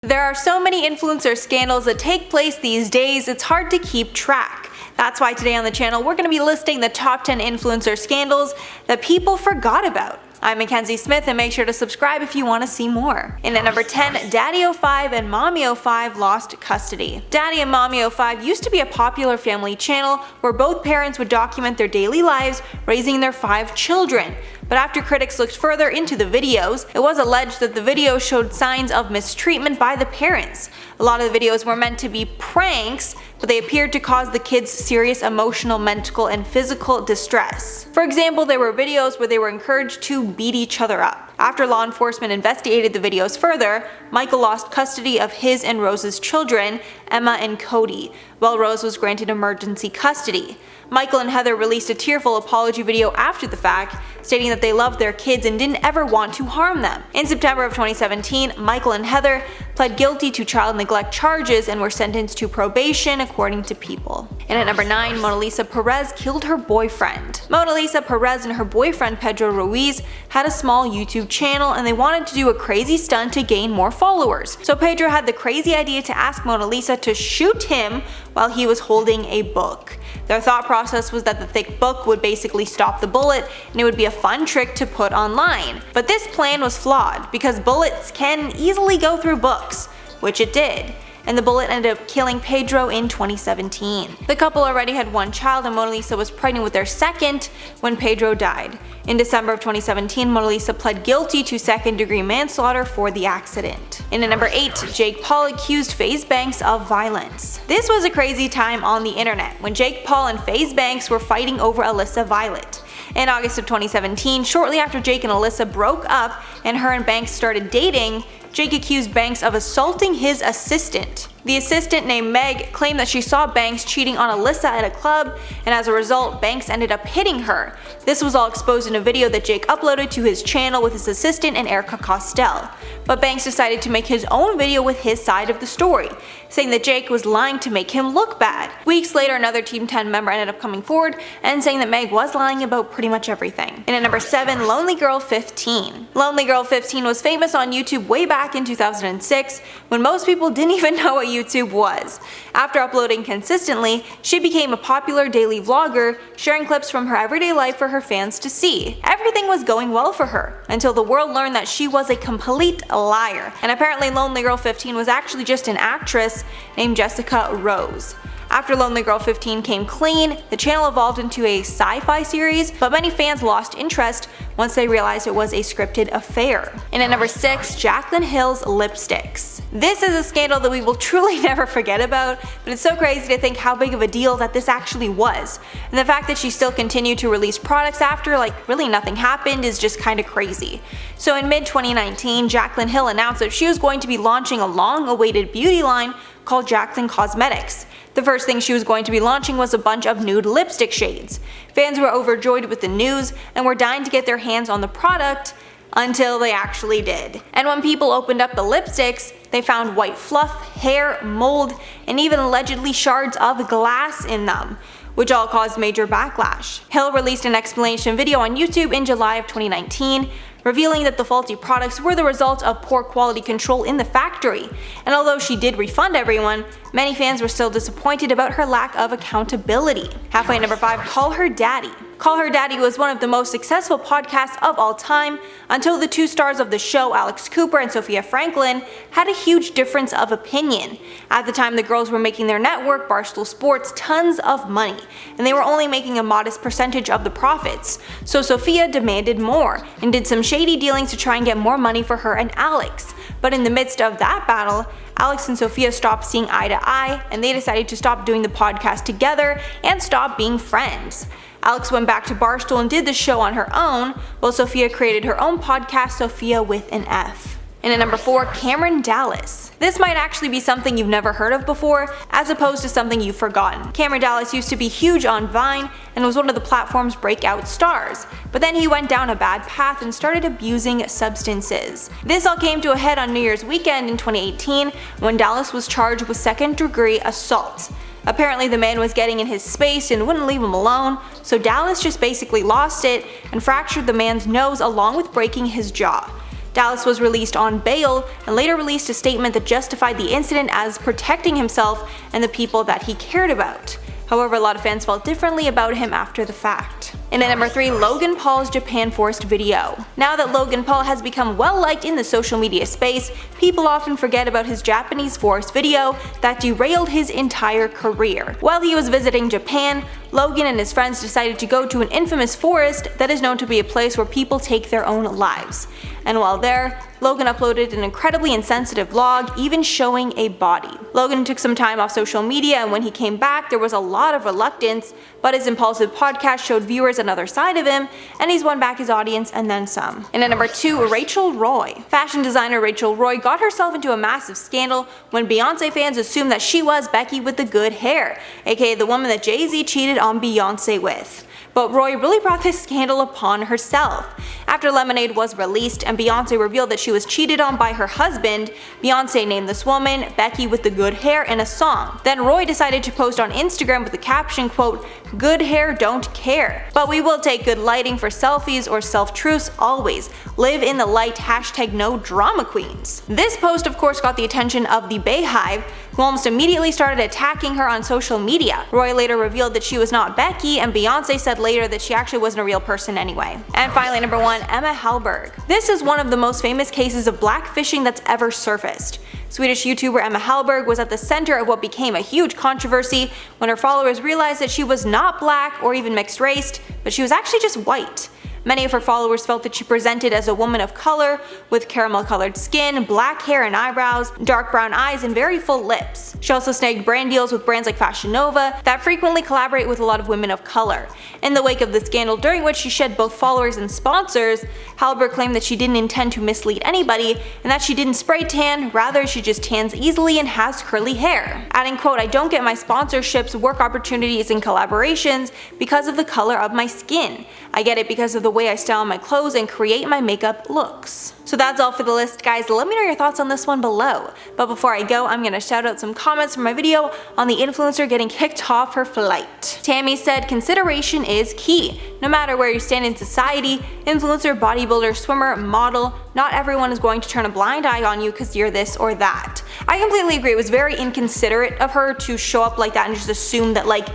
There are so many influencer scandals that take place these days, it's hard to keep track. That's why today on the channel we're going to be listing the top 10 influencer scandals that people forgot about. I'm Mackenzie Smith, and make sure to subscribe if you want to see more. In at number 10, Daddy05 and Mommy05 lost custody. Daddy and Mommy05 used to be a popular family channel where both parents would document their daily lives raising their 5 children. But after critics looked further into the videos, it was alleged that the videos showed signs of mistreatment by the parents. A lot of the videos were meant to be pranks, but they appeared to cause the kids serious emotional, mental, and physical distress. For example, there were videos where they were encouraged to beat each other up. After law enforcement investigated the videos further, Michael lost custody of his and Rose's children, Emma and Cody, while Rose was granted emergency custody. Michael and Heather released a tearful apology video after the fact, stating that they loved their kids and didn't ever want to harm them. In September of 2017, Michael and Heather pled guilty to child neglect charges and were sentenced to probation, according to People. And at number 9, Lisa Perez killed her boyfriend. Lisa Perez and her boyfriend Pedro Ruiz had a small YouTube channel, and they wanted to do a crazy stunt to gain more followers. So Pedro had the crazy idea to ask Lisa to shoot him while he was holding a book. Their thought process was that the thick book would basically stop the bullet, and it would be a fun trick to put online. But this plan was flawed, because bullets can easily go through books, which it did, and the bullet ended up killing Pedro in 2017. The couple already had one child, and Lisa was pregnant with their second when Pedro died. In December of 2017, Lisa pled guilty to second-degree manslaughter for the accident. And at number 8, Jake Paul accused Fuze Banks of violence. This was a crazy time on the internet when Jake Paul and Fuze Banks were fighting over Alyssa Violet. In August of 2017, shortly after Jake and Alyssa broke up and her and Banks started dating, Jake accused Banks of assaulting his assistant. The assistant, named Meg, claimed that she saw Banks cheating on Alyssa at a club, and as a result, Banks ended up hitting her. This was all exposed in a video that Jake uploaded to his channel with his assistant and Erica Costell. But Banks decided to make his own video with his side of the story, saying that Jake was lying to make him look bad. Weeks later, another Team 10 member ended up coming forward and saying that Meg was lying about pretty much everything. And at number 7, Lonely Girl 15. Lonely Girl 15 was famous on YouTube way back in 2006, when most people didn't even know what YouTube was. After uploading consistently, she became a popular daily vlogger, sharing clips from her everyday life for her fans to see. Everything was going well for her, until the world learned that she was a complete liar, and apparently Lonely Girl 15 was actually just an actress named Jessica Rose. After Lonely Girl 15 came clean, the channel evolved into a sci-fi series, but many fans lost interest once they realized it was a scripted affair. And at number 6, Jaclyn Hill's lipsticks. This is a scandal that we will truly never forget about, but it's so crazy to think how big of a deal that this actually was. And the fact that she still continued to release products after really nothing happened is just kinda crazy. So in mid-2019, Jaclyn Hill announced that she was going to be launching a long-awaited beauty line called Jaclyn Cosmetics. The first thing she was going to be launching was a bunch of nude lipstick shades. Fans were overjoyed with the news and were dying to get their hands on the product until they actually did. And when people opened up the lipsticks, they found white fluff, hair, mold, and even allegedly shards of glass in them, which all caused major backlash. Hill released an explanation video on YouTube in July of 2019, revealing that the faulty products were the result of poor quality control in the factory. And although she did refund everyone, many fans were still disappointed about her lack of accountability. Halfway at number 5, Call Her Daddy. Call Her Daddy was one of the most successful podcasts of all time, until the 2 stars of the show, Alex Cooper and Sophia Franklin, had a huge difference of opinion. At the time, the girls were making their network, Barstool Sports, tons of money, and they were only making a modest percentage of the profits. So Sophia demanded more, and did some shady dealings to try and get more money for her and Alex. But in the midst of that battle, Alex and Sophia stopped seeing eye to eye, and they decided to stop doing the podcast together and stop being friends. Alex went back to Barstool and did the show on her own, while Sophia created her own podcast, Sophia with an F. And at number 4, Cameron Dallas. This might actually be something you've never heard of before, as opposed to something you've forgotten. Cameron Dallas used to be huge on Vine and was one of the platform's breakout stars, but then he went down a bad path and started abusing substances. This all came to a head on New Year's weekend in 2018 when Dallas was charged with second-degree assault. Apparently the man was getting in his space and wouldn't leave him alone, so Dallas just basically lost it and fractured the man's nose along with breaking his jaw. Dallas was released on bail and later released a statement that justified the incident as protecting himself and the people that he cared about. However, a lot of fans felt differently about him after the fact. And at number 3, Logan Paul's Japan Forest video. Now that Logan Paul has become well liked in the social media space, people often forget about his Japanese forest video that derailed his entire career. While he was visiting Japan, Logan and his friends decided to go to an infamous forest that is known to be a place where people take their own lives. And while there, Logan uploaded an incredibly insensitive vlog, even showing a body. Logan took some time off social media, and when he came back there was a lot of reluctance, but his impulsive podcast showed viewers another side of him, and he's won back his audience and then some. And at number 2, Rachel Roy. Fashion designer Rachel Roy got herself into a massive scandal when Beyonce fans assumed that she was Becky with the good hair, aka the woman that Jay-Z cheated on Beyonce with. But Roy really brought this scandal upon herself. After Lemonade was released and Beyonce revealed that she was cheated on by her husband, Beyonce named this woman Becky with the good hair in a song. Then Roy decided to post on Instagram with the caption, quote, "Good hair don't care, but we will take good lighting for selfies or self-truths always. Live in the light, hashtag no drama queens." This post of course got the attention of the Bayhive, who almost immediately started attacking her on social media. Roy later revealed that she was not Becky, and Beyonce said later that she actually wasn't a real person anyway. And finally, number 1, Emma Hallberg. This is one of the most famous cases of blackfishing that's ever surfaced. Swedish YouTuber Emma Hallberg was at the center of what became a huge controversy when her followers realized that she was not black or even mixed race, but she was actually just white. Many of her followers felt that she presented as a woman of color with caramel colored skin, black hair and eyebrows, dark brown eyes, and very full lips. She also snagged brand deals with brands like Fashion Nova that frequently collaborate with a lot of women of color. In the wake of the scandal, during which she shed both followers and sponsors, Hallberg claimed that she didn't intend to mislead anybody and that she didn't spray tan, rather she just tans easily and has curly hair. Adding, quote, "I don't get my sponsorships, work opportunities, and collaborations because of the color of my skin. I get it because of the way I style my clothes and create my makeup looks." So that's all for the list, guys. Let me know your thoughts on this one below. But before I go, I'm gonna shout out some comments from my video on the influencer getting kicked off her flight. Tammy said, "Consideration is key. No matter where you stand in society, influencer, bodybuilder, swimmer, model, not everyone is going to turn a blind eye on you because you're this or that." I completely agree. It was very inconsiderate of her to show up like that and just assume that like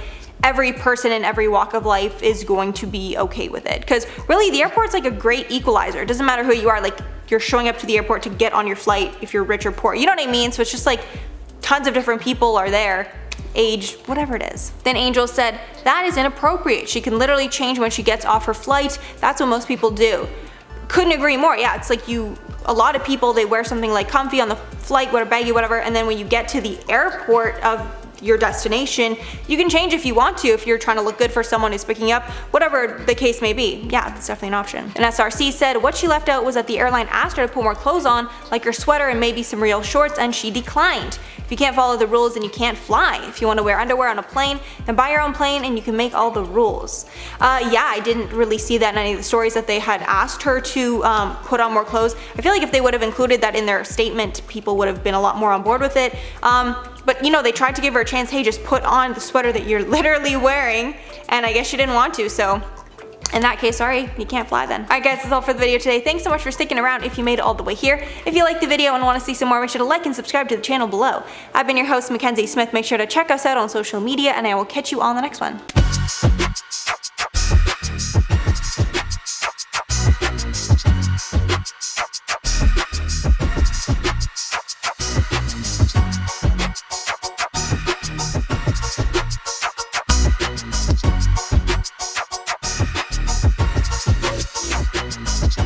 every person in every walk of life is going to be okay with it. Because really, the airport's like a great equalizer. It doesn't matter who you are, like you're showing up to the airport to get on your flight if you're rich or poor. You know what I mean? So it's just like tons of different people are there, age, whatever it is. Then Angel said, "That is inappropriate. She can literally change when she gets off her flight. That's what most people do." Couldn't agree more. Yeah, it's like a lot of people, they wear something like comfy on the flight, wear a baggy, whatever, and then when you get to the airport of your destination, you can change if you want to, if you're trying to look good for someone who's picking you up, whatever the case may be. Yeah, that's definitely an option. And SRC said what she left out was that the airline asked her to put more clothes on, like her sweater and maybe some real shorts, and she declined. If you can't follow the rules, then you can't fly. If you want to wear underwear on a plane, then buy your own plane and you can make all the rules. Yeah, I didn't really see that in any of the stories that they had asked her to put on more clothes. I feel like if they would have included that in their statement, people would have been a lot more on board with it. But you know, they tried to give her a chance, hey, just put on the sweater that you're literally wearing, and I guess she didn't want to, so in that case, sorry, you can't fly then. Alright guys, that's all for the video today. Thanks so much for sticking around if you made it all the way here. If you liked the video and want to see some more, make sure to like and subscribe to the channel below. I've been your host, Mackenzie Smith. Make sure to check us out on social media, and I will catch you all in the next one.